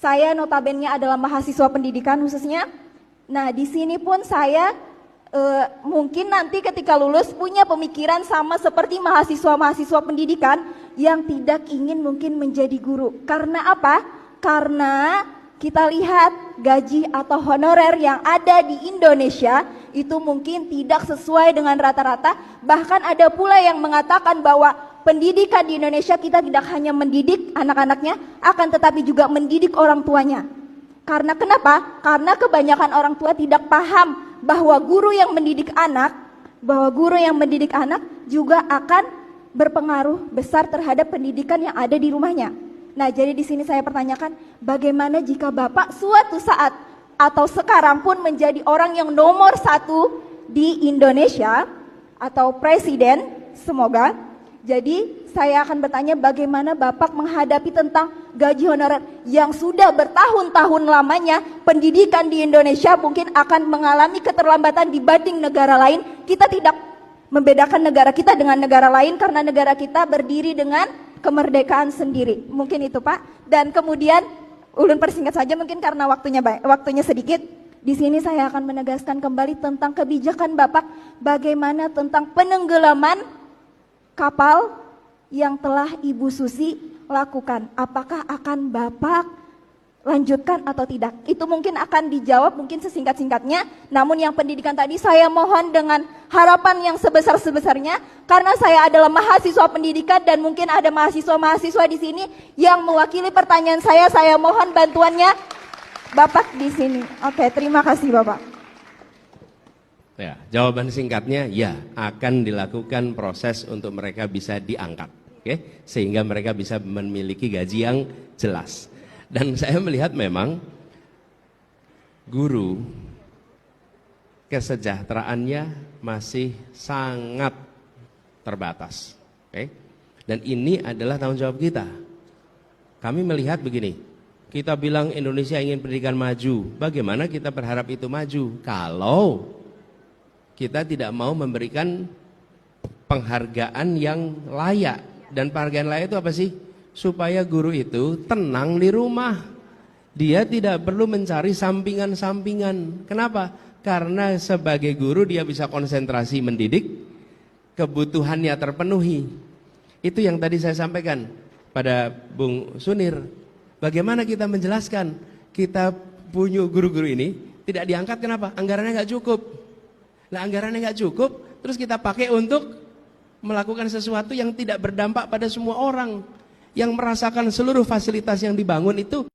Saya notabene adalah mahasiswa pendidikan khususnya. Nah, di sini pun saya mungkin nanti ketika lulus punya pemikiran sama seperti mahasiswa-mahasiswa pendidikan yang tidak ingin mungkin menjadi guru. Karena apa? Karena kita lihat gaji atau honorer yang ada di Indonesia itu mungkin tidak sesuai dengan rata-rata. Bahkan ada pula yang mengatakan bahwa pendidikan di Indonesia kita tidak hanya mendidik anak-anaknya, akan tetapi juga mendidik orang tuanya. Karena kenapa? Karena kebanyakan orang tua tidak paham bahwa guru yang mendidik anak, juga akan berpengaruh besar terhadap pendidikan yang ada di rumahnya. Nah, jadi di sini saya pertanyakan, bagaimana jika Bapak suatu saat atau sekarang pun menjadi orang yang nomor 1 di Indonesia atau presiden, semoga. Jadi saya akan bertanya bagaimana Bapak menghadapi tentang gaji honorer yang sudah bertahun-tahun lamanya pendidikan di Indonesia mungkin akan mengalami keterlambatan dibanding negara lain. Kita tidak membedakan negara kita dengan negara lain karena negara kita berdiri dengan kemerdekaan sendiri. Mungkin itu Pak. Dan kemudian ulun persingkat saja mungkin karena waktunya sedikit. Di sini saya akan menegaskan kembali tentang kebijakan Bapak bagaimana tentang penenggelaman kapal yang telah Ibu Susi lakukan. Apakah akan Bapak lanjutkan atau tidak? Itu mungkin akan dijawab mungkin sesingkat-singkatnya. Namun yang pendidikan tadi saya mohon dengan harapan yang sebesar-sebesarnya karena saya adalah mahasiswa pendidikan dan mungkin ada mahasiswa-mahasiswa di sini yang mewakili pertanyaan saya mohon bantuannya Bapak di sini. Oke, terima kasih Bapak. Ya, jawaban singkatnya ya, akan dilakukan proses untuk mereka bisa diangkat, oke? Sehingga mereka bisa memiliki gaji yang jelas. Dan saya melihat memang guru kesejahteraannya masih sangat terbatas, oke? Dan ini adalah tanggung jawab kita. Kami melihat begini, kita bilang Indonesia ingin pendidikan maju, bagaimana kita berharap itu maju kalau kita tidak mau memberikan penghargaan yang layak. Dan penghargaan layak itu apa sih? Supaya guru itu tenang di rumah. Dia tidak perlu mencari sampingan-sampingan. Kenapa? Karena sebagai guru dia bisa konsentrasi mendidik, kebutuhannya terpenuhi. Itu yang tadi saya sampaikan pada Bung Sunir. Bagaimana kita menjelaskan? Kita punya guru-guru ini tidak diangkat, kenapa? Anggarannya nggak cukup. Nah, anggarannya nggak cukup, terus kita pakai untuk melakukan sesuatu yang tidak berdampak pada semua orang. Yang merasakan seluruh fasilitas yang dibangun itu